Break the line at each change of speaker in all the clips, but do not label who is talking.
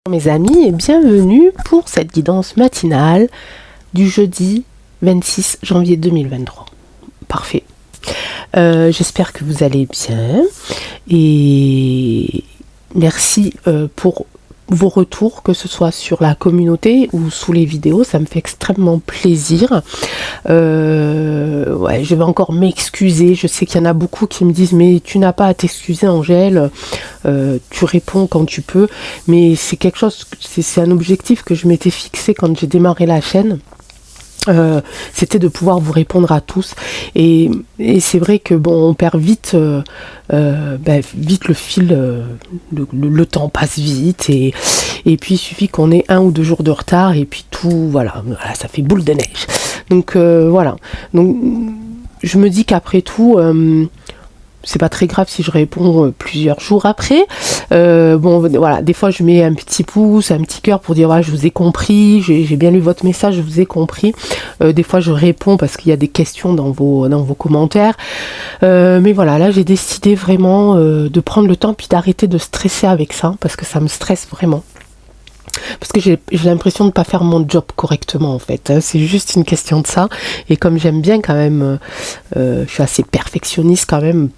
Mes amis, et bienvenue pour cette guidance matinale du jeudi 26 janvier 2023. Parfait. J'espère que vous allez bien et merci pour vos retours, que ce soit sur la communauté ou sous les vidéos, ça me fait extrêmement plaisir. Ouais, je vais encore m'excuser, je sais qu'il y en a beaucoup qui me disent mais tu n'as pas à t'excuser Angèle, tu réponds quand tu peux, mais c'est quelque chose, c'est un objectif que je m'étais fixé quand j'ai démarré la chaîne. C'était de pouvoir vous répondre à tous et c'est vrai que bon, on perd vite vite le fil, le temps passe vite et puis il suffit qu'on ait 1 ou 2 jours de retard et puis tout, voilà ça fait boule de neige. Donc voilà, donc je me dis qu'après tout c'est pas très grave si je réponds plusieurs jours après. Bon, voilà, des fois je mets un petit pouce, un petit cœur pour dire voilà, je vous ai compris, j'ai bien lu votre message, je vous ai compris. Des fois je réponds parce qu'il y a des questions dans vos commentaires. Mais voilà, là j'ai décidé vraiment de prendre le temps puis d'arrêter de stresser avec ça parce que ça me stresse vraiment. Parce que j'ai l'impression de ne pas faire mon job correctement en fait, c'est juste une question de ça. Et comme j'aime bien quand même, je suis assez perfectionniste quand même,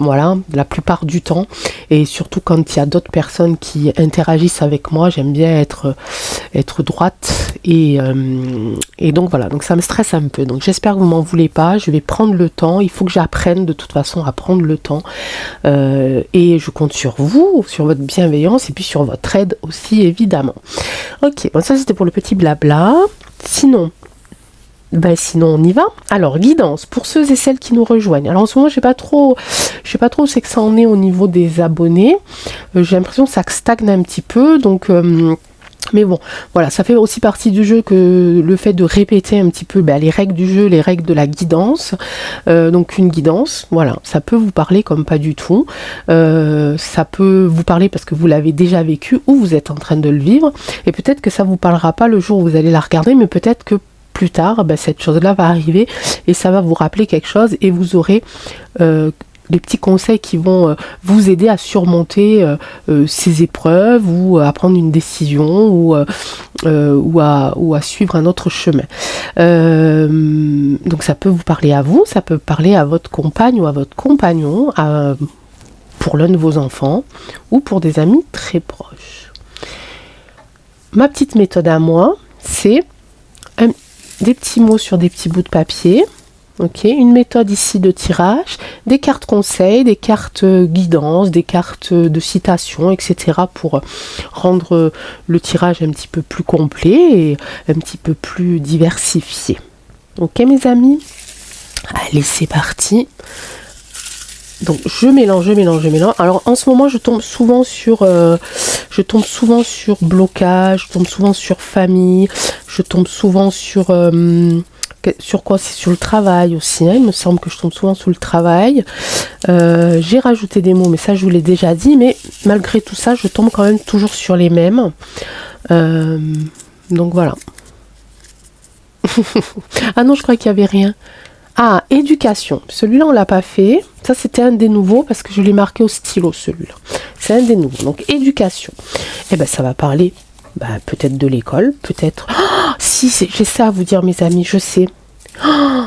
voilà, la plupart du temps, et surtout quand il y a d'autres personnes qui interagissent avec moi, j'aime bien être droite et donc voilà, donc ça me stresse un peu, donc j'espère que vous m'en voulez pas, je vais prendre le temps, il faut que j'apprenne de toute façon à prendre le temps et je compte sur vous, sur votre bienveillance et puis sur votre aide aussi évidemment. Ok, bon ça c'était pour le petit blabla, sinon on y va. Alors, guidance pour ceux et celles qui nous rejoignent. Alors en ce moment, je sais pas trop c'est que ça en est au niveau des abonnés. J'ai l'impression que ça stagne un petit peu, donc mais bon, voilà, ça fait aussi partie du jeu que le fait de répéter un petit peu les règles du jeu, les règles de la guidance. Donc une guidance, voilà, ça peut vous parler comme pas du tout. Ça peut vous parler parce que vous l'avez déjà vécu ou vous êtes en train de le vivre. Et peut-être que ça vous parlera pas le jour où vous allez la regarder, mais peut-être que plus tard, cette chose-là va arriver et ça va vous rappeler quelque chose et vous aurez les petits conseils qui vont vous aider à surmonter ces épreuves ou à prendre une décision ou à suivre un autre chemin. Donc ça peut vous parler à vous, ça peut parler à votre compagne ou à votre compagnon, pour l'un de vos enfants ou pour des amis très proches. Ma petite méthode à moi, c'est des petits mots sur des petits bouts de papier, ok, une méthode ici de tirage, des cartes conseils, des cartes guidance, des cartes de citation, etc. pour rendre le tirage un petit peu plus complet et un petit peu plus diversifié. Ok mes amis, allez c'est parti. Donc je mélange. Alors en ce moment je tombe souvent sur blocage, je tombe souvent sur famille, je tombe souvent sur quoi, c'est sur le travail aussi, hein, il me semble que je tombe souvent sur le travail. J'ai rajouté des mots, mais ça je vous l'ai déjà dit, mais malgré tout ça, je tombe quand même toujours sur les mêmes. Donc voilà. Ah non, je crois qu'il n'y avait rien. Ah, éducation. Celui-là, on l'a pas fait. Ça, c'était un des nouveaux parce que je l'ai marqué au stylo, celui-là. C'est un des nouveaux. Donc, éducation. Eh ben, ça va parler peut-être de l'école, peut-être... Oh, si, j'ai ça à vous dire, mes amis, je sais. Oh,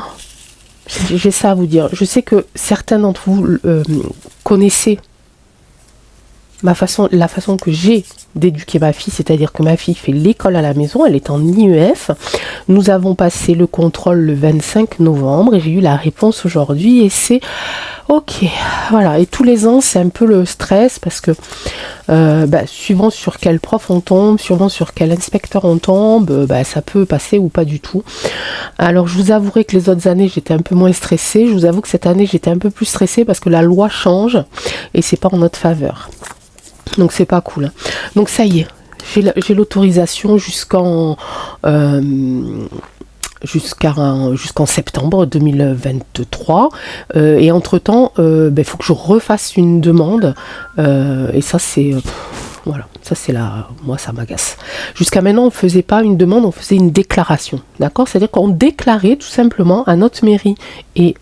j'ai ça à vous dire. Je sais que certains d'entre vous connaissez la façon que j'ai d'éduquer ma fille, c'est-à-dire que ma fille fait l'école à la maison, elle est en IEF. Nous avons passé le contrôle le 25 novembre et j'ai eu la réponse aujourd'hui et c'est ok, voilà. Et tous les ans, c'est un peu le stress parce que suivant sur quel prof on tombe, suivant sur quel inspecteur on tombe, ça peut passer ou pas du tout. Alors, je vous avouerai que les autres années, j'étais un peu moins stressée. Je vous avoue que cette année, j'étais un peu plus stressée parce que la loi change et c'est pas en notre faveur. Donc c'est pas cool. Donc ça y est, j'ai l'autorisation jusqu'en septembre 2023 et entre temps faut que je refasse une demande et ça c'est voilà, ça c'est là, moi ça m'agace. Jusqu'à maintenant on faisait pas une demande, on faisait une déclaration, d'accord, c'est à dire qu'on déclarait tout simplement à notre mairie et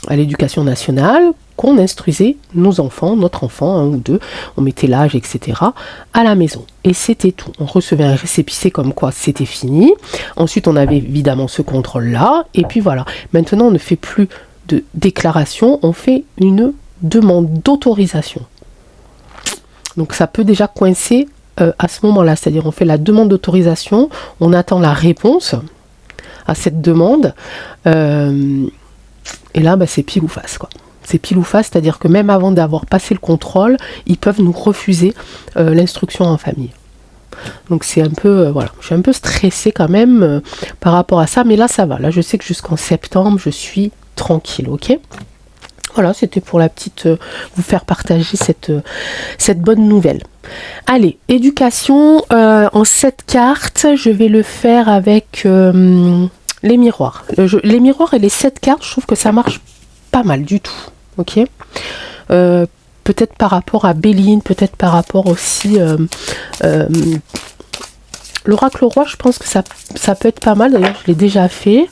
à l'éducation nationale qu'on instruisait nos enfants, notre enfant, un ou deux, on mettait l'âge, etc., à la maison. Et c'était tout. On recevait un récépissé comme quoi c'était fini. Ensuite, on avait évidemment ce contrôle-là. Et puis voilà. Maintenant, on ne fait plus de déclaration, on fait une demande d'autorisation. Donc ça peut déjà coincer à ce moment-là. C'est-à-dire, on fait la demande d'autorisation, on attend la réponse à cette demande. Et là, c'est pile ou face, quoi. C'est pile ou face, c'est-à-dire que même avant d'avoir passé le contrôle, ils peuvent nous refuser l'instruction en famille. Donc c'est un peu, voilà, je suis un peu stressée quand même par rapport à ça, mais là ça va. Là je sais que jusqu'en septembre, je suis tranquille, ok ? Voilà, c'était pour la petite, vous faire partager cette bonne nouvelle. Allez, éducation, en 7 cartes, je vais le faire avec les miroirs. Les miroirs et les 7 cartes, je trouve que ça marche pas mal du tout. Ok, peut-être par rapport à Béline, peut-être par rapport aussi l'oracle roi, je pense que ça peut être pas mal. D'ailleurs, je l'ai déjà fait.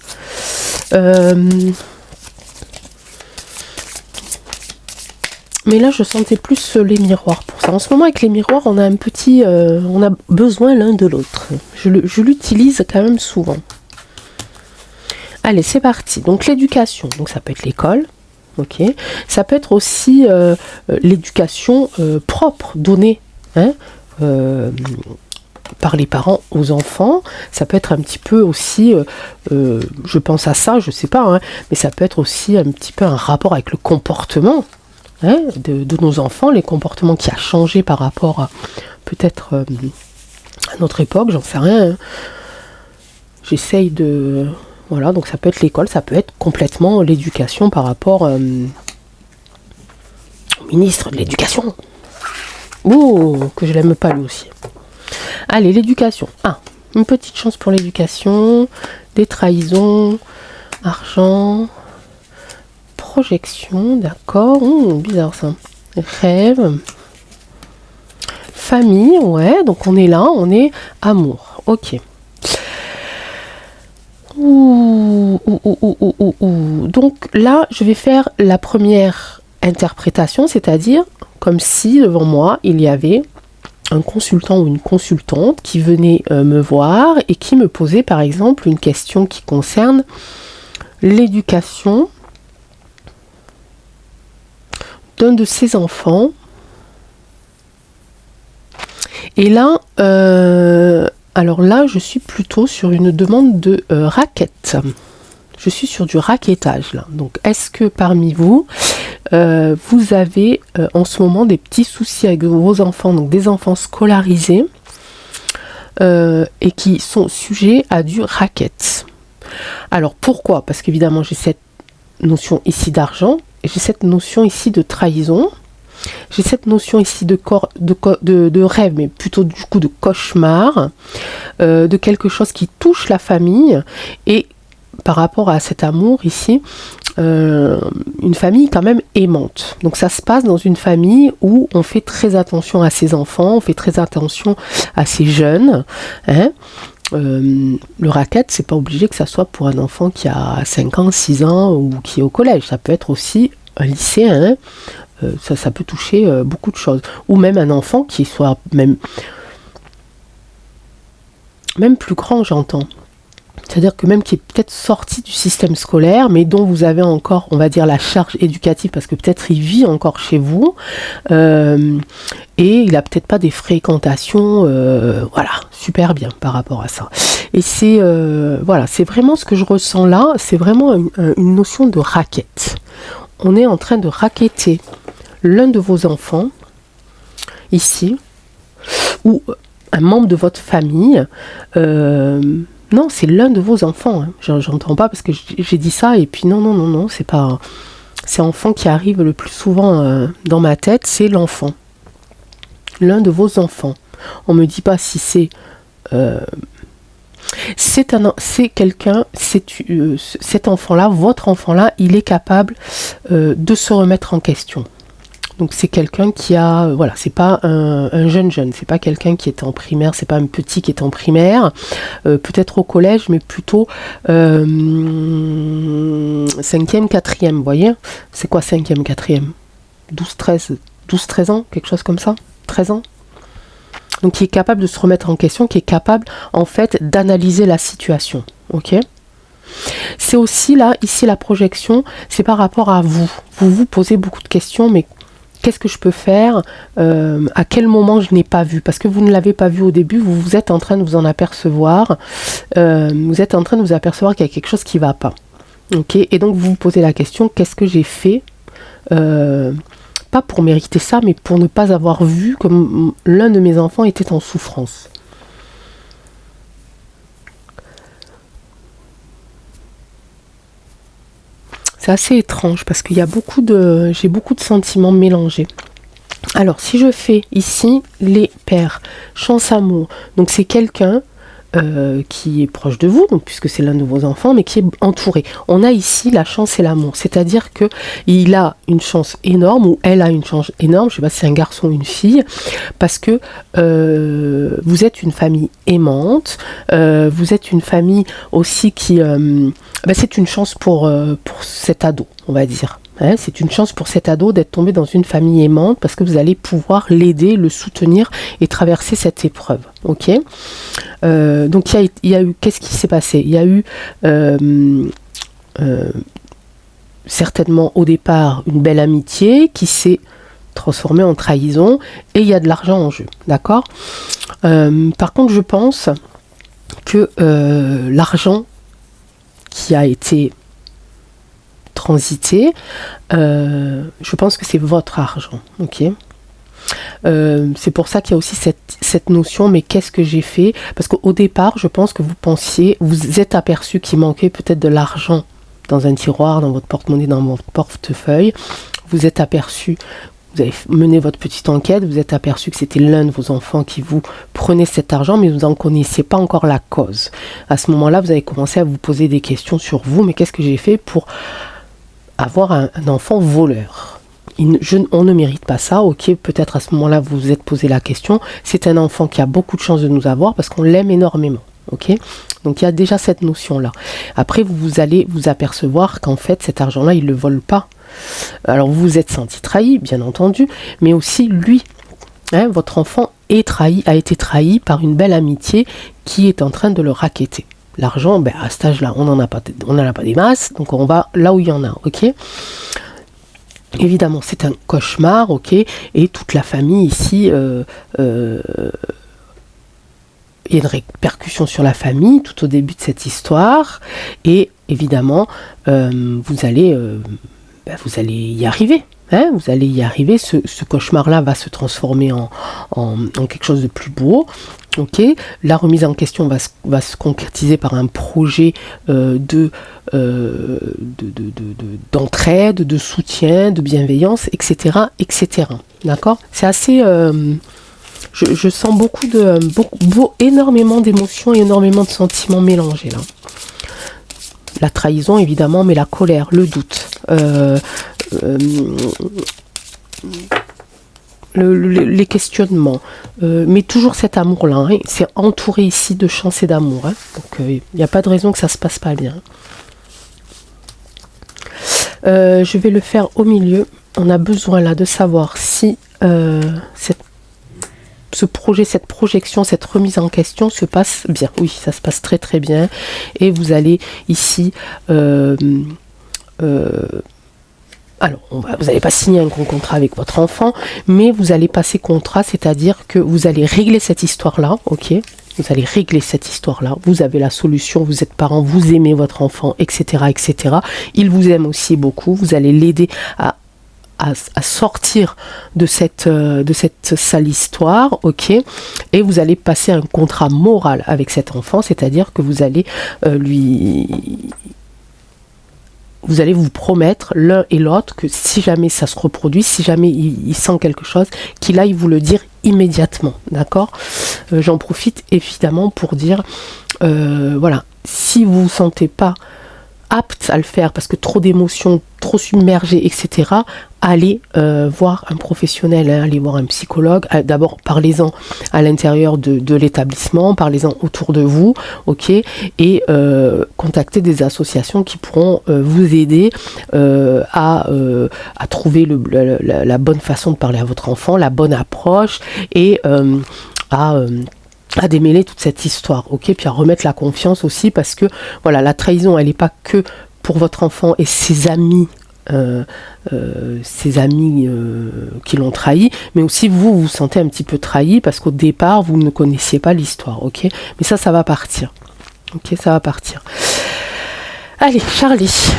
Mais là, je sentais plus les miroirs pour ça. En ce moment, avec les miroirs, on a un petit, on a besoin l'un de l'autre. Je l'utilise quand même souvent. Allez, c'est parti. Donc l'éducation, donc ça peut être l'école. Ok, ça peut être aussi l'éducation propre donnée par les parents aux enfants. Ça peut être un petit peu aussi, je pense à ça, je sais pas, mais ça peut être aussi un petit peu un rapport avec le comportement de nos enfants, les comportements qui a changé par rapport à peut-être à notre époque, j'en sais rien. J'essaye de... Voilà, donc ça peut être l'école, ça peut être complètement l'éducation par rapport au ministre de l'éducation. Ouh, que je l'aime pas lui aussi. Allez, l'éducation. Une petite chance pour l'éducation, des trahisons, argent, projection, d'accord. Bizarre ça. Rêve, famille, ouais, donc on est là, on est amour, ok. Donc là, je vais faire la première interprétation, c'est-à-dire comme si devant moi, il y avait un consultant ou une consultante qui venait me voir et qui me posait par exemple une question qui concerne l'éducation d'un de ses enfants. Et là, alors là, je suis plutôt sur une demande de raquette. Je suis sur du raquettage là. Donc, est-ce que parmi vous, vous avez en ce moment des petits soucis avec vos enfants, donc des enfants scolarisés et qui sont sujets à du racket? Alors, pourquoi? Parce qu'évidemment, j'ai cette notion ici d'argent, et j'ai cette notion ici de trahison. J'ai cette notion ici de rêve, mais plutôt du coup de cauchemar, de quelque chose qui touche la famille. Et par rapport à cet amour ici, une famille quand même aimante. Donc ça se passe dans une famille où on fait très attention à ses enfants, on fait très attention à ses jeunes. Le racket, c'est pas obligé que ça soit pour un enfant qui a 5 ans, 6 ans ou qui est au collège. Ça peut être aussi un lycéen. Ça peut toucher beaucoup de choses. Ou même un enfant qui soit même plus grand, j'entends. C'est-à-dire que même qui est peut-être sorti du système scolaire, mais dont vous avez encore, on va dire, la charge éducative, parce que peut-être il vit encore chez vous, et il n'a peut-être pas des fréquentations, voilà, super bien par rapport à ça. Et c'est voilà, c'est vraiment ce que je ressens là, c'est vraiment une notion de racket. On est en train de racketter l'un de vos enfants, ici, ou un membre de votre famille, non, c'est l'un de vos enfants. J'entends pas parce que j'ai dit ça et puis non, c'est pas... C'est enfant qui arrive le plus souvent dans ma tête, c'est l'enfant. L'un de vos enfants. On me dit pas si c'est... c'est quelqu'un, cet enfant-là, votre enfant-là, il est capable de se remettre en question. Donc c'est quelqu'un qui a, voilà, c'est pas un jeune, c'est pas quelqu'un qui est en primaire, c'est pas un petit qui est en primaire, peut-être au collège, mais plutôt cinquième, quatrième, vous voyez? C'est quoi cinquième, quatrième? 12, 13 ans, quelque chose comme ça? 13 ans? Donc qui est capable de se remettre en question, qui est capable en fait d'analyser la situation. Ok? C'est aussi là, ici la projection, c'est par rapport à vous. Vous vous posez beaucoup de questions, mais qu'est-ce que je peux faire? À quel moment je n'ai pas vu? Parce que vous ne l'avez pas vu au début, vous êtes en train de vous en apercevoir. Vous êtes en train de vous apercevoir qu'il y a quelque chose qui ne va pas. Ok? Et donc vous vous posez la question, qu'est-ce que j'ai fait? Pas pour mériter ça, mais pour ne pas avoir vu que l'un de mes enfants était en souffrance. C'est assez étrange parce qu'il y a j'ai beaucoup de sentiments mélangés. Alors, si je fais ici les pères, chance amour, donc c'est quelqu'un qui est proche de vous, donc puisque c'est l'un de vos enfants, mais qui est entouré. On a ici la chance et l'amour, c'est-à-dire que il a une chance énorme, ou elle a une chance énorme, je ne sais pas si c'est un garçon ou une fille, parce que vous êtes une famille aimante, vous êtes une famille aussi qui... c'est une chance pour cet ado, on va dire. Hein, c'est une chance pour cet ado d'être tombé dans une famille aimante parce que vous allez pouvoir l'aider, le soutenir et traverser cette épreuve. Ok. Donc il y a eu, qu'est-ce qui s'est passé? Il y a eu certainement au départ une belle amitié qui s'est transformée en trahison et il y a de l'argent en jeu. D'accord. Par contre, je pense que l'argent qui a été transité, je pense que c'est votre argent, ok. C'est pour ça qu'il y a aussi cette notion, mais qu'est-ce que j'ai fait? Parce qu'au départ, je pense que vous êtes aperçu qu'il manquait peut-être de l'argent dans un tiroir, dans votre porte-monnaie, dans votre portefeuille. Vous êtes aperçu, vous avez mené votre petite enquête, vous êtes aperçu que c'était l'un de vos enfants qui vous prenait cet argent, mais vous n'en connaissiez pas encore la cause. À ce moment-là, vous avez commencé à vous poser des questions sur vous, mais qu'est-ce que j'ai fait pour avoir un enfant voleur? On ne mérite pas ça, ok, peut-être à ce moment-là vous vous êtes posé la question, c'est un enfant qui a beaucoup de chance de nous avoir parce qu'on l'aime énormément, ok. Donc il y a déjà cette notion-là. Après vous allez vous apercevoir qu'en fait cet argent-là il ne le vole pas. Alors vous vous êtes senti trahi, bien entendu, mais aussi lui, hein, votre enfant a été trahi par une belle amitié qui est en train de le racketter. L'argent, à cet âge-là, on n'en a pas des masses, donc on va là où il y en a, ok. Évidemment, c'est un cauchemar, ok, et toute la famille ici, il y a une répercussion sur la famille tout au début de cette histoire, et évidemment, vous allez y arriver. Hein, vous allez y arriver, ce cauchemar-là va se transformer en quelque chose de plus beau. Ok, la remise en question va se concrétiser par un projet d'entraide, de soutien, de bienveillance, etc., etc. D'accord? C'est assez... je sens énormément d'émotions et énormément de sentiments mélangés là. La trahison évidemment, mais la colère, le doute. Les questionnements, mais toujours cet amour-là, hein, c'est entouré ici de chance et d'amour, hein, donc il n'y a pas de raison que ça se passe pas bien. Je vais le faire au milieu. On a besoin là de savoir si ce projet, cette projection, cette remise en question se passe bien. Oui, ça se passe très très bien, et vous allez ici alors, vous n'allez pas signer un gros contrat avec votre enfant, mais vous allez passer contrat, c'est-à-dire que vous allez régler cette histoire-là, ok? Vous allez régler cette histoire-là, vous avez la solution, vous êtes parent, vous aimez votre enfant, etc., etc. Il vous aime aussi beaucoup, vous allez l'aider à sortir de cette sale histoire, ok? Et vous allez passer un contrat moral avec cet enfant, c'est-à-dire que vous allez vous allez vous promettre l'un et l'autre que si jamais ça se reproduit, si jamais il sent quelque chose, qu'il aille vous le dire immédiatement, d'accord? J'en profite évidemment pour dire, voilà, si vous ne vous sentez pas apte à le faire parce que trop d'émotions, trop submergées, etc., allez voir un professionnel, hein, allez voir un psychologue. D'abord, parlez-en à l'intérieur de l'établissement, parlez-en autour de vous, ok, et contactez des associations qui pourront vous aider à trouver la bonne façon de parler à votre enfant, la bonne approche, et à démêler toute cette histoire, ok, puis à remettre la confiance aussi, parce que voilà, la trahison, elle n'est pas que pour votre enfant et ses amis qui l'ont trahi, mais aussi vous vous sentez un petit peu trahi parce qu'au départ vous ne connaissiez pas l'histoire, ok, mais ça va partir, ok, ça va partir. Allez, Charlie,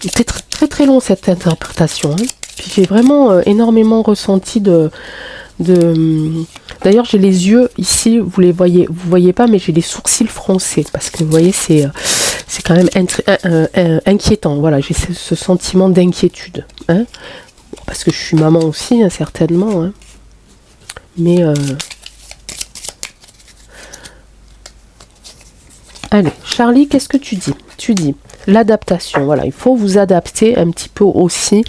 c'était très très long cette interprétation, hein. Puis j'ai vraiment énormément ressenti d'ailleurs j'ai les yeux ici, vous voyez pas, mais j'ai les sourcils froncés parce que vous voyez c'est quand même inquiétant, voilà, j'ai ce sentiment d'inquiétude, hein, parce que je suis maman aussi, hein, certainement, hein. Mais allez, Charlie, qu'est-ce que tu dis? Tu dis l'adaptation, voilà, il faut vous adapter un petit peu aussi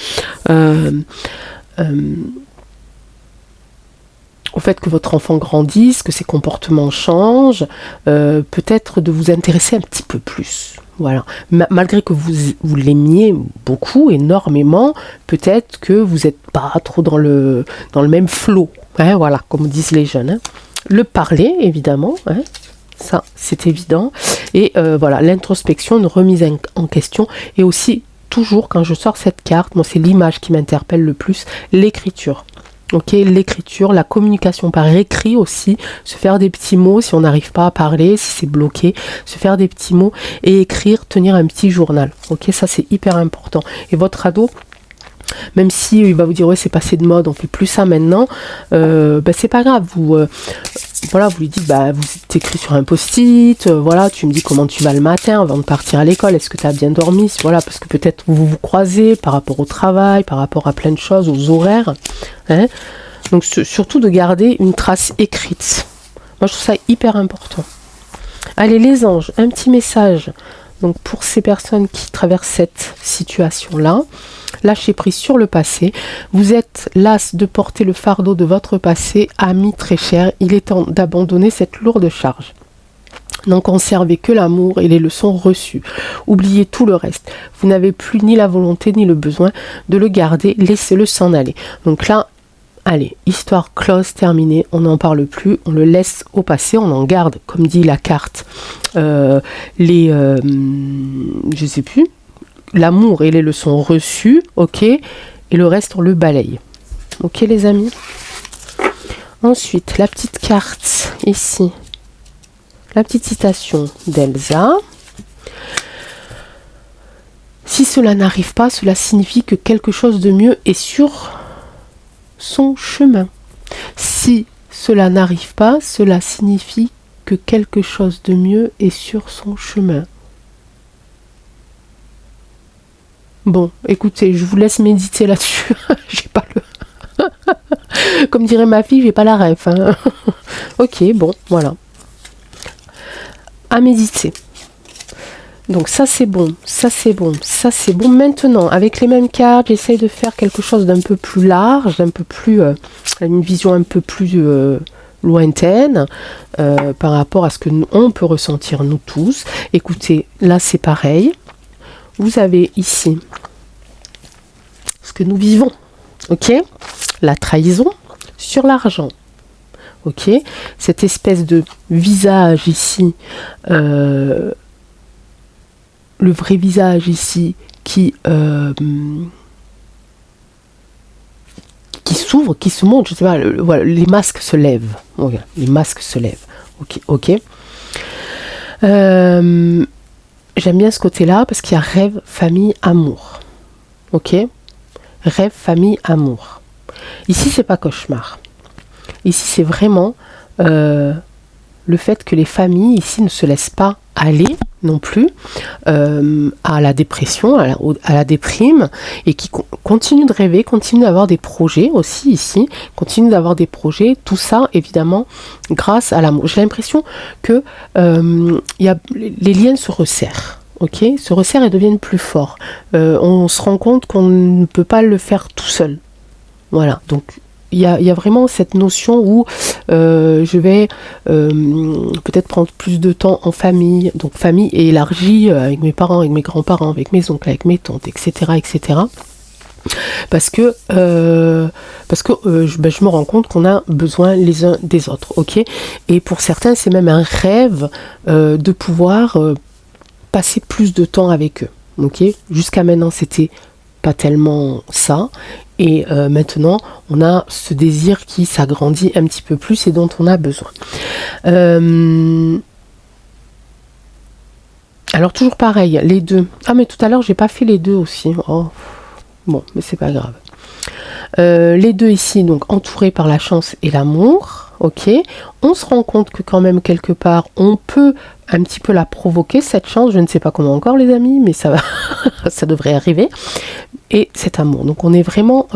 au fait que votre enfant grandisse, que ses comportements changent, peut-être de vous intéresser un petit peu plus. Voilà. Malgré que vous l'aimiez beaucoup, énormément, peut-être que vous n'êtes pas trop dans le même flot, hein, voilà, comme disent les jeunes, hein. Le parler, évidemment, hein, ça c'est évident, et voilà, l'introspection, une remise en question, et aussi, toujours quand je sors cette carte, moi c'est l'image qui m'interpelle le plus, l'écriture. Ok, l'écriture, la communication par écrit aussi, se faire des petits mots si on n'arrive pas à parler, si c'est bloqué, se faire des petits mots et écrire, tenir un petit journal. Ok, ça c'est hyper important. Et votre ado, même si il va vous dire ouais c'est passé de mode, on fait plus ça maintenant, c'est pas grave, voilà, vous lui dites vous t'écris sur un post-it, voilà, tu me dis comment tu vas le matin avant de partir à l'école, est-ce que tu as bien dormi, voilà, parce que peut-être vous vous croisez par rapport au travail, par rapport à plein de choses, aux horaires, hein. Donc surtout de garder une trace écrite. Moi je trouve ça hyper important. Allez les anges, un petit message. Donc pour ces personnes qui traversent cette situation-là, lâchez prise sur le passé. Vous êtes las de porter le fardeau de votre passé, ami très cher. Il est temps d'abandonner cette lourde charge. N'en conservez que l'amour et les leçons reçues. Oubliez tout le reste. Vous n'avez plus ni la volonté ni le besoin de le garder. Laissez-le s'en aller. Donc là, allez, histoire close, terminée, on n'en parle plus, on le laisse au passé, on en garde, comme dit la carte, je sais plus, l'amour et les leçons reçues, ok, et le reste on le balaye. Ok les amis. Ensuite, la petite carte ici, la petite citation d'Elsa. Si cela n'arrive pas, cela signifie que quelque chose de mieux est sur son chemin. Si cela n'arrive pas, cela signifie que quelque chose de mieux est sur son chemin. Bon, écoutez, je vous laisse méditer là-dessus. J'ai pas le... Comme dirait ma fille, j'ai pas la ref, hein. Ok, bon, voilà. À méditer. Donc ça c'est bon, ça c'est bon, ça c'est bon. Maintenant, avec les mêmes cartes, j'essaye de faire quelque chose d'un peu plus large, d'un peu plus, une vision un peu plus lointaine par rapport à ce que on peut ressentir nous tous. Écoutez, là c'est pareil. Vous avez ici ce que nous vivons, ok? La trahison sur l'argent, ok? Cette espèce de visage ici. Le vrai visage ici qui s'ouvre, qui se montre, je sais pas, voilà, les masques se lèvent. Okay, les masques se lèvent. Ok. J'aime bien ce côté-là parce qu'il y a rêve, famille, amour. Ok. Rêve, famille, amour. Ici, c'est pas cauchemar. Ici, c'est vraiment le fait que les familles ici ne se laissent pas aller non plus à la dépression, à la déprime, et qui continue de rêver, continue d'avoir des projets aussi ici, continue d'avoir des projets, tout ça évidemment grâce à l'amour. J'ai l'impression que les liens se resserrent. Ok, se resserrent et deviennent plus forts. On se rend compte qu'on ne peut pas le faire tout seul. Voilà, donc il y a vraiment cette notion où je vais peut-être prendre plus de temps en famille, donc famille élargie avec mes parents, avec mes grands-parents, avec mes oncles, avec mes tantes, etc., etc. Parce que je me rends compte qu'on a besoin les uns des autres, ok. Et pour certains, c'est même un rêve de pouvoir passer plus de temps avec eux, ok. Jusqu'à maintenant, c'était pas tellement ça, et maintenant on a ce désir qui s'agrandit un petit peu plus et dont on a besoin. Alors toujours pareil, les deux. Ah mais tout à l'heure j'ai pas fait les deux aussi. Oh. Bon, mais c'est pas grave. Les deux ici, donc entourés par la chance et l'amour, ok. On se rend compte que quand même quelque part on peut un petit peu la provoquer, cette chance, je ne sais pas comment encore les amis, mais ça va, ça devrait arriver. Et cet amour, donc on est vraiment,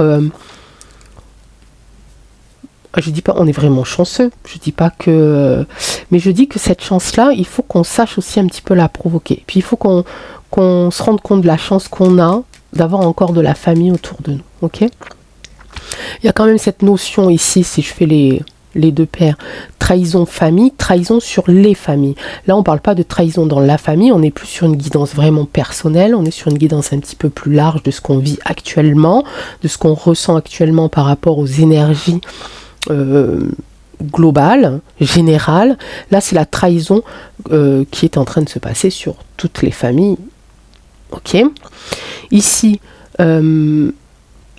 je dis pas on est vraiment chanceux, je dis pas que, mais je dis que cette chance-là, il faut qu'on sache aussi un petit peu la provoquer. Puis il faut qu'on se rende compte de la chance qu'on a d'avoir encore de la famille autour de nous, ok. Il y a quand même cette notion ici, si je fais les deux paires, trahison famille, trahison sur les familles. Là, on parle pas de trahison dans la famille, on est plus sur une guidance vraiment personnelle, on est sur une guidance un petit peu plus large de ce qu'on vit actuellement, de ce qu'on ressent actuellement par rapport aux énergies globales, générales. Là, c'est la trahison qui est en train de se passer sur toutes les familles. Ok. Ici,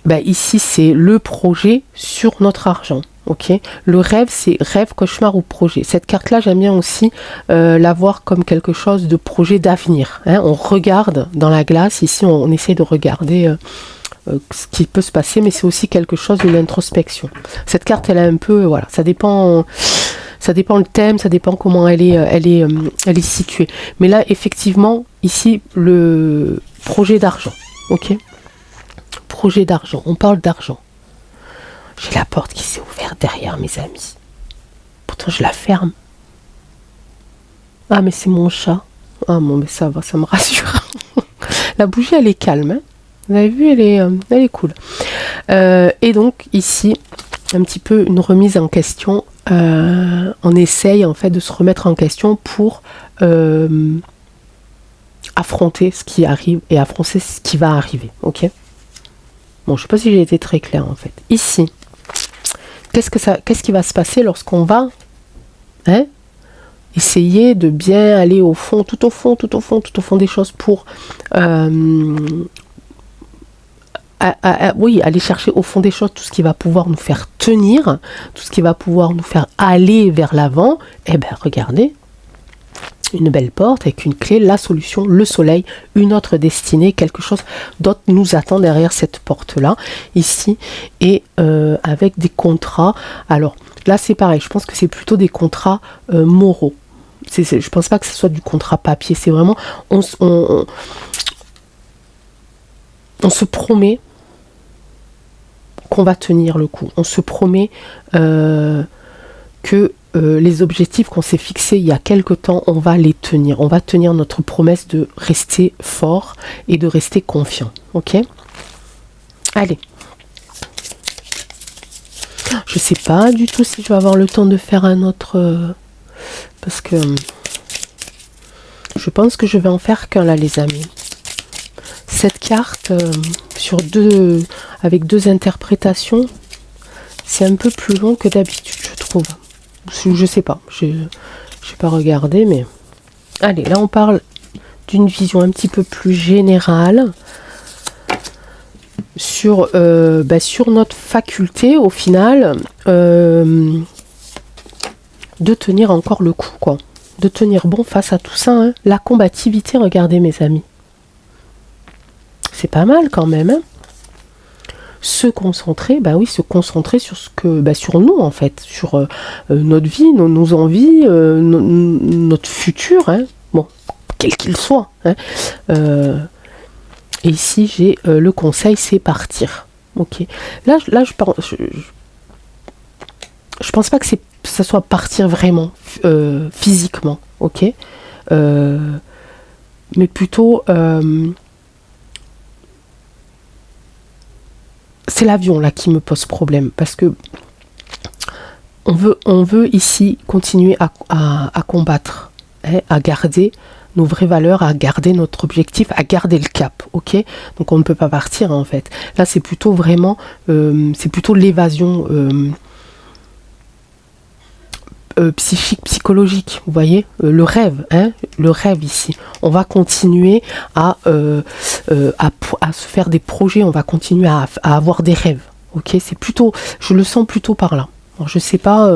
ici, c'est le projet sur notre argent. Ok, le rêve, c'est rêve, cauchemar ou projet. Cette carte-là, j'aime bien aussi la voir comme quelque chose de projet d'avenir. Hein. On regarde dans la glace, ici on essaie de regarder ce qui peut se passer, mais c'est aussi quelque chose d'une introspection. Cette carte, elle est un peu, voilà, ça dépend le thème, ça dépend comment elle est située. Mais là, effectivement, ici, le projet d'argent. Ok, projet d'argent, on parle d'argent. J'ai la porte qui s'est ouverte derrière mes amis. Pourtant je la ferme. Ah mais c'est mon chat. Ah bon mais ça va, ça me rassure. La bougie elle est calme. Hein. Vous avez vu, elle est cool. Et donc ici, un petit peu une remise en question. On essaye en fait de se remettre en question pour affronter ce qui arrive et affronter ce qui va arriver. Ok. Bon, je sais pas si j'ai été très claire en fait. Ici. Qu'est-ce qui va se passer lorsqu'on va essayer de bien aller au fond, tout au fond des choses pour aller chercher au fond des choses tout ce qui va pouvoir nous faire tenir, tout ce qui va pouvoir nous faire aller vers l'avant. Eh bien, regardez, une belle porte avec une clé, la solution, le soleil, une autre destinée, quelque chose d'autre nous attend derrière cette porte-là, ici, et avec des contrats. Alors, là, c'est pareil, je pense que c'est plutôt des contrats moraux. Je pense pas que ce soit du contrat papier, c'est vraiment, on se promet qu'on va tenir le coup, on se promet que les objectifs qu'on s'est fixés il y a quelque temps, on va les tenir. On va tenir notre promesse de rester fort et de rester confiant. Ok ? Allez. Je sais pas du tout si je vais avoir le temps de faire un autre... parce que... je pense que je vais en faire qu'un là, les amis. Cette carte, avec deux interprétations, c'est un peu plus long que d'habitude, je trouve. Je sais pas, j'ai pas regardé, mais... Allez, là on parle d'une vision un petit peu plus générale sur notre faculté, au final, de tenir encore le coup, quoi. De tenir bon face à tout ça. Hein. La combativité, regardez mes amis. C'est pas mal quand même, hein. Se concentrer sur ce que, sur nous en fait, sur notre vie, nos envies, notre futur, hein. bon, quel qu'il soit. Hein. Et ici, j'ai le conseil, c'est partir. Ok. Là je pense pas que ça soit partir vraiment physiquement. Ok. Mais plutôt c'est l'avion là qui me pose problème parce que on veut ici continuer à combattre, hein, à garder nos vraies valeurs, à garder notre objectif, à garder le cap, ok? Donc on ne peut pas partir en fait. Là c'est plutôt vraiment, c'est plutôt l'évasion psychique, psychologique, vous voyez, le rêve, hein, le rêve ici. On va continuer à se faire des projets, on va continuer à avoir des rêves, ok? C'est plutôt, je le sens plutôt par là. Alors, je sais pas.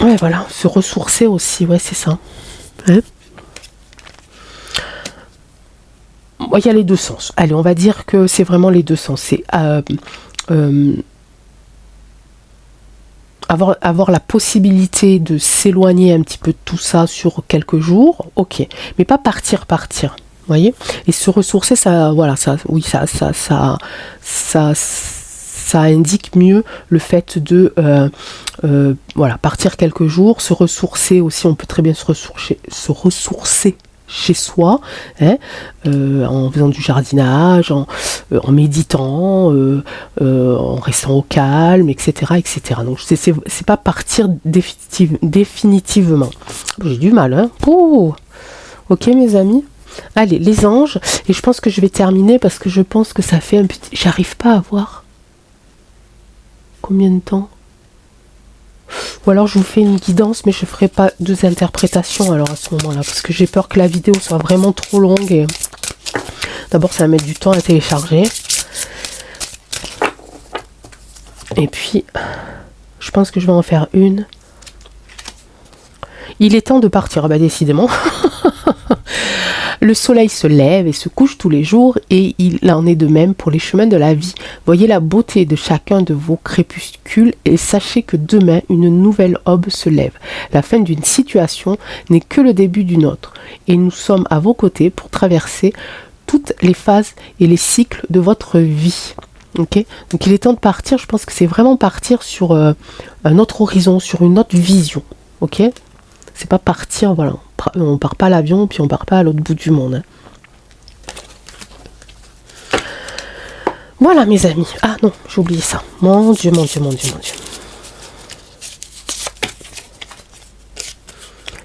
Ouais, voilà, se ressourcer aussi, ouais, c'est ça. Hein, il y a les deux sens. Allez, on va dire que c'est vraiment les deux sens. C'est avoir la possibilité de s'éloigner un petit peu de tout ça sur quelques jours, ok. Mais pas partir. Vous voyez? Et se ressourcer, ça, voilà, ça, oui, ça indique mieux le fait de voilà, partir quelques jours, se ressourcer aussi. On peut très bien se ressourcer chez soi, hein, en faisant du jardinage, en méditant, en restant au calme, etc. etc. Donc c'est pas partir définitivement. J'ai du mal, hein. Ouh. Ok mes amis. Allez, les anges, et je pense que je vais terminer parce que je pense que ça fait un petit... J'arrive pas à voir combien de temps. Ou alors je vous fais une guidance, mais je ferai pas deux interprétations alors à ce moment-là, parce que j'ai peur que la vidéo soit vraiment trop longue. Et d'abord, ça va mettre du temps à télécharger. Et puis, je pense que je vais en faire une. Il est temps de partir, bah décidément. Le soleil se lève et se couche tous les jours et il en est de même pour les chemins de la vie. Voyez la beauté de chacun de vos crépuscules et sachez que demain, une nouvelle aube se lève. La fin d'une situation n'est que le début d'une autre et nous sommes à vos côtés pour traverser toutes les phases et les cycles de votre vie. Okay. Donc il est temps de partir, je pense que c'est vraiment partir sur un autre horizon, sur une autre vision. Ok. C'est pas partir, voilà, on part pas à l'avion, puis on part pas à l'autre bout du monde. Hein. Voilà mes amis. Ah non, j'ai oublié ça. Mon Dieu.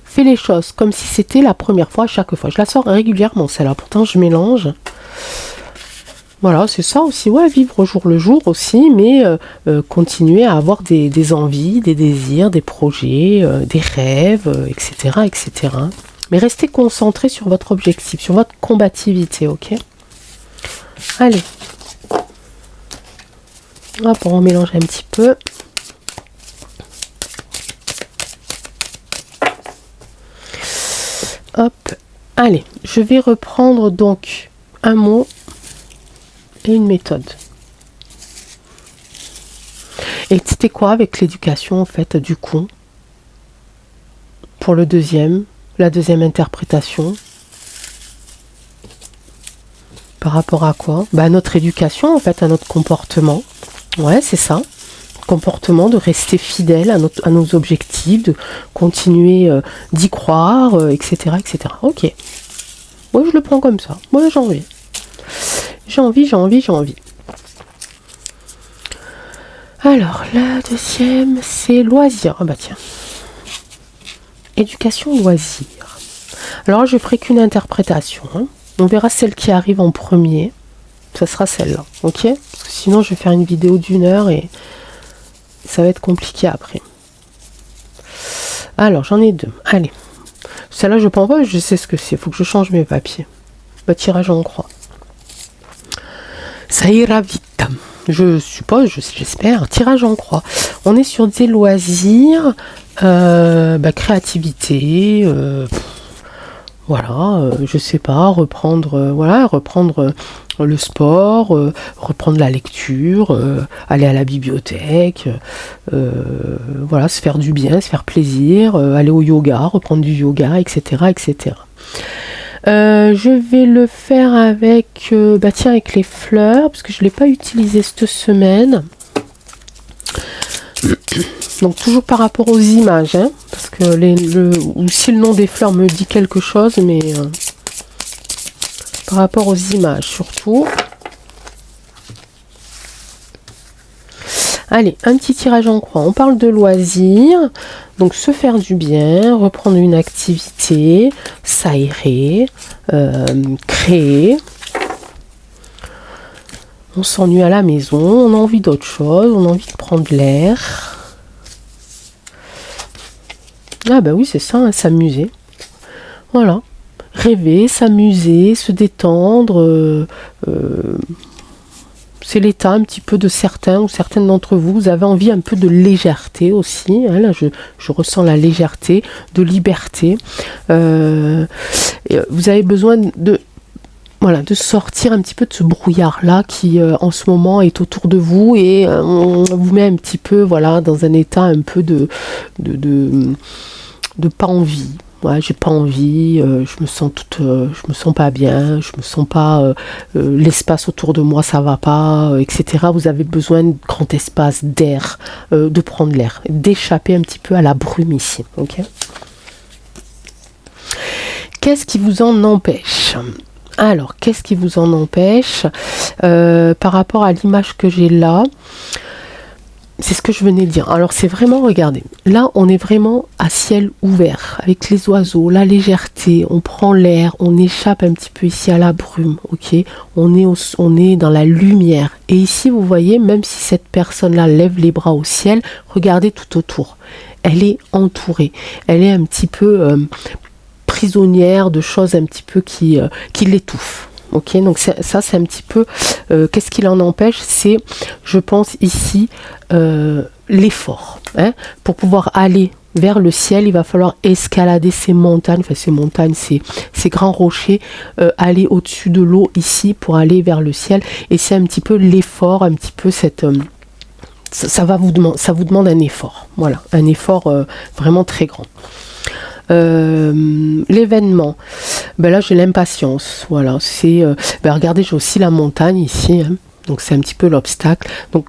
Fais les choses comme si c'était la première fois à chaque fois. Je la sors régulièrement celle-là, pourtant je mélange. Voilà, c'est ça aussi, ouais, vivre au jour le jour aussi, mais continuer à avoir des envies, des désirs, des projets, des rêves, etc., etc. Mais restez concentré sur votre objectif, sur votre combativité, ok? Allez. Hop, on mélange un petit peu. Hop, allez, je vais reprendre donc un mot et une méthode. Et c'était quoi avec l'éducation en fait du coup pour la deuxième interprétation par rapport à quoi? Bah à notre éducation en fait, à notre comportement. Ouais, c'est ça. Comportement, de rester fidèle à nos objectifs, de continuer d'y croire, etc., etc. Ok. Moi je le prends comme ça. Moi j'ai envie. J'ai envie. Alors, la deuxième, c'est loisir. Ah bah tiens. Éducation loisir. Alors, je ferai qu'une interprétation. Hein. On verra celle qui arrive en premier. Ça sera celle-là, ok? Parce que sinon, je vais faire une vidéo d'1 heure et ça va être compliqué après. Alors, j'en ai deux. Allez. Celle-là, je pense pas, je sais ce que c'est. Il faut que je change mes papiers. Bah, tirage en croix. Ça ira vite. Je suppose, j'espère. Tirage en croix. On est sur des loisirs, créativité, voilà, je sais pas, reprendre le sport, reprendre la lecture, aller à la bibliothèque, voilà, se faire du bien, se faire plaisir, aller au yoga, reprendre du yoga, etc., etc. Je vais le faire avec, tiens, avec les fleurs, parce que je ne l'ai pas utilisé cette semaine. Donc toujours par rapport aux images, hein, parce que ou si le nom des fleurs me dit quelque chose, mais par rapport aux images surtout. Allez, un petit tirage en croix. On parle de loisirs, donc se faire du bien, reprendre une activité, s'aérer, créer. On s'ennuie à la maison, on a envie d'autre chose, on a envie de prendre l'air. Ah bah oui, c'est ça, hein, s'amuser. Voilà. Rêver, s'amuser, se détendre. C'est l'état un petit peu de certains ou certaines d'entre vous. Vous avez envie un peu de légèreté aussi. Hein, là, je ressens la légèreté, de liberté. Vous avez besoin de sortir un petit peu de ce brouillard-là qui, en ce moment, est autour de vous et on vous met un petit peu, voilà, dans un état un peu de pas envie. Ouais, j'ai pas envie, je me sens pas bien, je me sens pas, l'espace autour de moi ça va pas, etc. Vous avez besoin de grand espace, d'air, de prendre l'air, d'échapper un petit peu à la brume ici, ok? Qu'est-ce qui vous en empêche? Alors, qu'est-ce qui vous en empêche par rapport à l'image que j'ai là? C'est ce que je venais de dire. Alors, c'est vraiment, regardez, là, on est vraiment à ciel ouvert, avec les oiseaux, la légèreté, on prend l'air, on échappe un petit peu ici à la brume, ok? On est dans la lumière. Et ici, vous voyez, même si cette personne-là lève les bras au ciel, regardez tout autour. Elle est entourée. Elle est un petit peu prisonnière de choses un petit peu qui l'étouffent. Ok, donc ça c'est un petit peu qu'est-ce qui l'en empêche, c'est, je pense ici, l'effort. Hein, pour pouvoir aller vers le ciel, il va falloir escalader ces montagnes, ces grands rochers, aller au-dessus de l'eau ici pour aller vers le ciel. Et c'est un petit peu l'effort, un petit peu cette ça vous demande un effort. Voilà, un effort vraiment très grand. L'événement, là j'ai l'impatience, voilà, c'est regardez, j'ai aussi la montagne ici, hein, donc c'est un petit peu l'obstacle, donc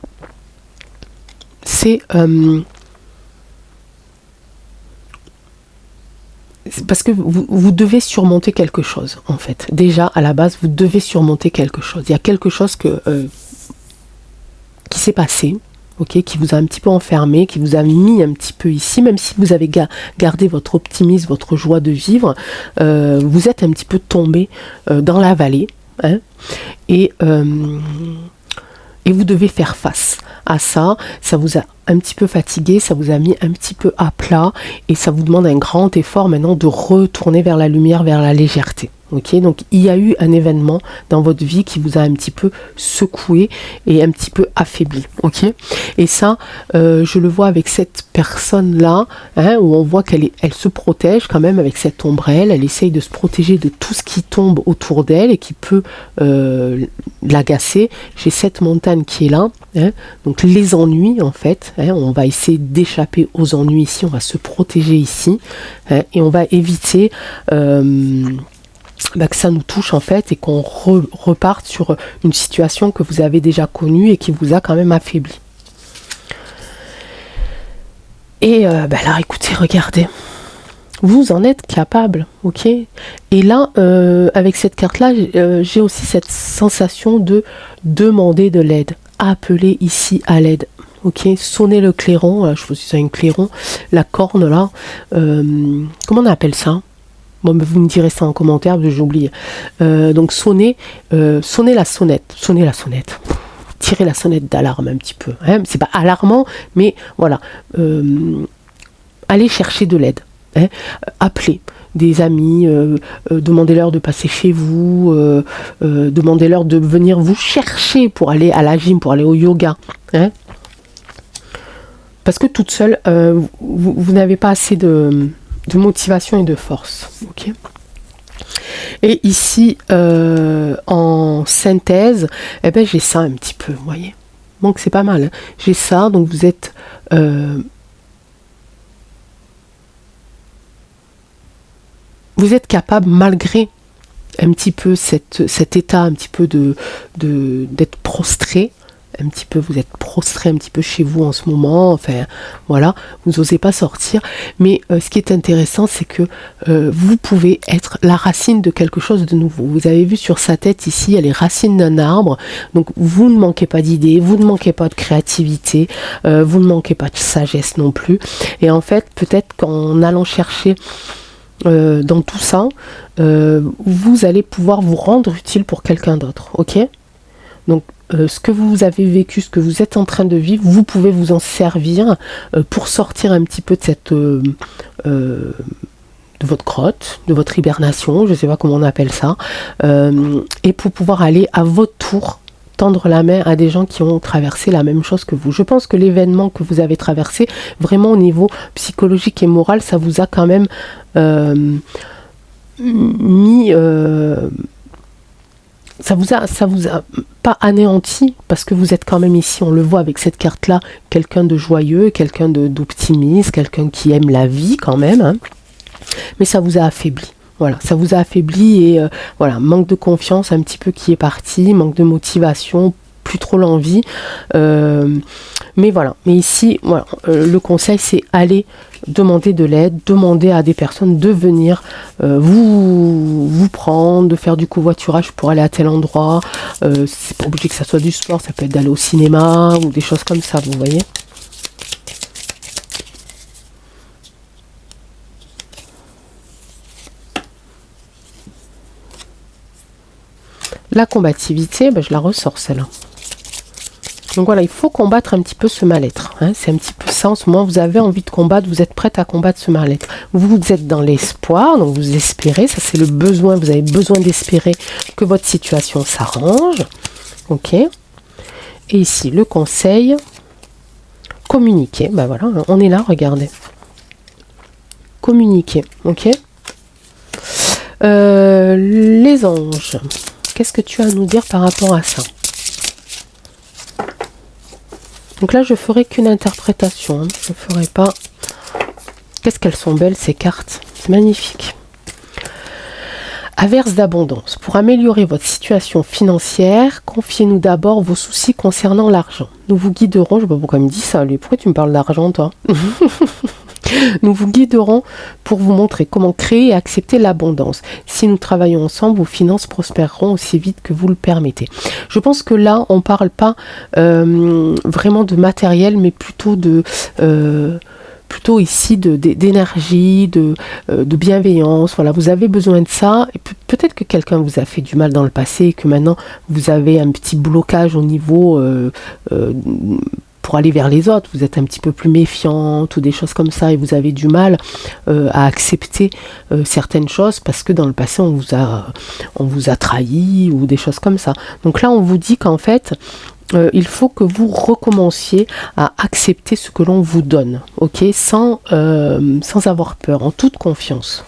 c'est parce que vous devez surmonter quelque chose, en fait. Déjà à la base vous devez surmonter quelque chose, il y a quelque chose qui s'est passé, ok, qui vous a un petit peu enfermé, qui vous a mis un petit peu ici, même si vous avez gardé votre optimisme, votre joie de vivre, vous êtes un petit peu tombé dans la vallée, hein, et vous devez faire face à ça. Ça vous a un petit peu fatigué, ça vous a mis un petit peu à plat, et ça vous demande un grand effort maintenant de retourner vers la lumière, vers la légèreté. Ok, donc il y a eu un événement dans votre vie qui vous a un petit peu secoué et un petit peu affaibli. Ok, et ça, je le vois avec cette personne-là, hein, où on voit qu'elle se protège quand même avec cette ombrelle. Elle essaye de se protéger de tout ce qui tombe autour d'elle et qui peut l'agacer. J'ai cette montagne qui est là, hein, donc les ennuis en fait. Hein, on va essayer d'échapper aux ennuis ici. On va se protéger ici, hein, et on va éviter que ça nous touche en fait et qu'on reparte sur une situation que vous avez déjà connue et qui vous a quand même affaibli. Et là, écoutez, regardez, vous en êtes capable, ok? Et là, avec cette carte-là, j'ai aussi cette sensation de demander de l'aide, appeler ici à l'aide. Ok, sonnez le clairon, là, je sais pas si c'est un clairon, la corne là, comment on appelle ça? Bon, vous me direz ça en commentaire, parce que j'oublie. Donc sonnez la sonnette. Tirez la sonnette d'alarme un petit peu. Hein. C'est pas alarmant, mais voilà. Allez chercher de l'aide. Hein. Appelez des amis, demandez-leur de passer chez vous, demandez-leur de venir vous chercher pour aller à la gym, pour aller au yoga. Hein. Parce que toute seule, vous n'avez pas assez de motivation et de force. Ok. Et ici, en synthèse, eh ben, j'ai ça un petit peu, vous voyez. Donc c'est pas mal. Hein. J'ai ça, donc vous êtes... vous êtes capable, malgré un petit peu cet état un petit peu d'être prostré, un petit peu, vous êtes prostré un petit peu chez vous en ce moment, enfin voilà, vous n'osez pas sortir, mais ce qui est intéressant, c'est que vous pouvez être la racine de quelque chose de nouveau. Vous avez vu sur sa tête ici, il y a les racines d'un arbre, donc vous ne manquez pas d'idées, vous ne manquez pas de créativité, vous ne manquez pas de sagesse non plus, et en fait, peut-être qu'en allant chercher dans tout ça, vous allez pouvoir vous rendre utile pour quelqu'un d'autre, ok? Donc, ce que vous avez vécu, ce que vous êtes en train de vivre, vous pouvez vous en servir pour sortir un petit peu de cette... de votre grotte, de votre hibernation, je ne sais pas comment on appelle ça, et pour pouvoir aller à votre tour tendre la main à des gens qui ont traversé la même chose que vous. Je pense que l'événement que vous avez traversé, vraiment au niveau psychologique et moral, ça vous a quand même mis... ça vous a pas anéanti, parce que vous êtes quand même ici, on le voit avec cette carte-là, quelqu'un de joyeux, quelqu'un d'optimiste, quelqu'un qui aime la vie quand même, hein, mais ça vous a affaibli. Voilà, ça vous a affaibli et voilà, manque de confiance un petit peu qui est parti, manque de motivation, plus trop l'envie. Mais voilà, mais ici, voilà, le conseil c'est aller demander de l'aide, demander à des personnes de venir vous prendre, de faire du covoiturage pour aller à tel endroit. C'est pas obligé que ça soit du sport, ça peut être d'aller au cinéma ou des choses comme ça, vous voyez. La combativité, ben je la ressors celle-là. Donc voilà, il faut combattre un petit peu ce mal-être. Hein. C'est un petit peu ça en ce moment. Vous avez envie de combattre, vous êtes prête à combattre ce mal-être. Vous êtes dans l'espoir, donc vous espérez, ça c'est le besoin, vous avez besoin d'espérer que votre situation s'arrange. Ok. Et ici, le conseil, communiquer. Ben voilà, on est là, regardez. Communiquer, ok. Les anges. Qu'est-ce que tu as à nous dire par rapport à ça? Donc là, je ferai qu'une interprétation. Hein. Je ne ferai pas... Qu'est-ce qu'elles sont belles, ces cartes. C'est magnifique. Averse d'abondance. Pour améliorer votre situation financière, confiez-nous d'abord vos soucis concernant l'argent. Nous vous guiderons... Je ne sais pas pourquoi il me dit ça, lui. Pourquoi tu me parles d'argent, toi? Nous vous guiderons pour vous montrer comment créer et accepter l'abondance. Si nous travaillons ensemble, vos finances prospéreront aussi vite que vous le permettez. Je pense que là, on ne parle pas vraiment de matériel, mais plutôt de... plutôt ici d'énergie, de bienveillance. Voilà, vous avez besoin de ça. Et peut-être que quelqu'un vous a fait du mal dans le passé et que maintenant, vous avez un petit blocage au niveau... pour aller vers les autres, vous êtes un petit peu plus méfiante ou des choses comme ça et vous avez du mal à accepter certaines choses parce que dans le passé on vous a trahi ou des choses comme ça. Donc là on vous dit qu'en fait il faut que vous recommenciez à accepter ce que l'on vous donne, ok, sans avoir peur, en toute confiance.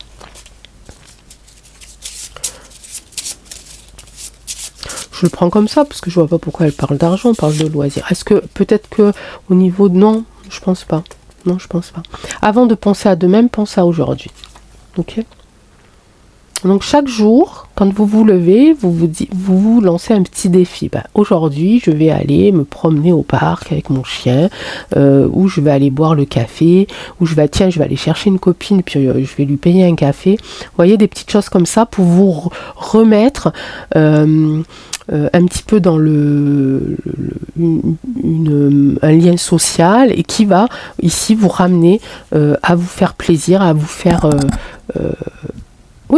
Je le prends comme ça parce que je vois pas pourquoi elle parle d'argent, on parle de loisirs. Est-ce que peut-être que au niveau de... Non, je pense pas. Non, je pense pas. Avant de penser à demain, pense à aujourd'hui. Ok. Donc chaque jour, quand vous vous levez, vous lancez un petit défi. Ben, aujourd'hui, je vais aller me promener au parc avec mon chien, ou je vais aller boire le café, ou je vais aller chercher une copine, puis je vais lui payer un café. Vous voyez, des petites choses comme ça pour vous remettre un petit peu dans un lien social et qui va ici vous ramener à vous faire plaisir, à vous faire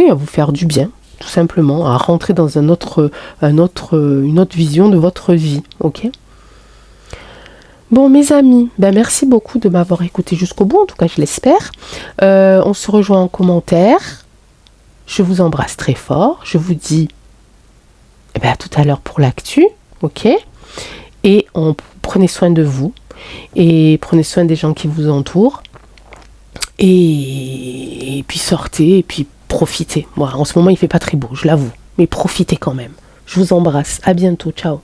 à vous faire du bien, tout simplement, à rentrer dans une autre vision de votre vie, ok? Bon, mes amis, ben merci beaucoup de m'avoir écouté jusqu'au bout, en tout cas, je l'espère. On se rejoint en commentaire. Je vous embrasse très fort. Je vous dis à tout à l'heure pour l'actu, ok? Et prenez soin de vous et prenez soin des gens qui vous entourent. Et puis sortez et puis profitez. Moi, en ce moment, il fait pas très beau, je l'avoue. Mais profitez quand même. Je vous embrasse. À bientôt. Ciao.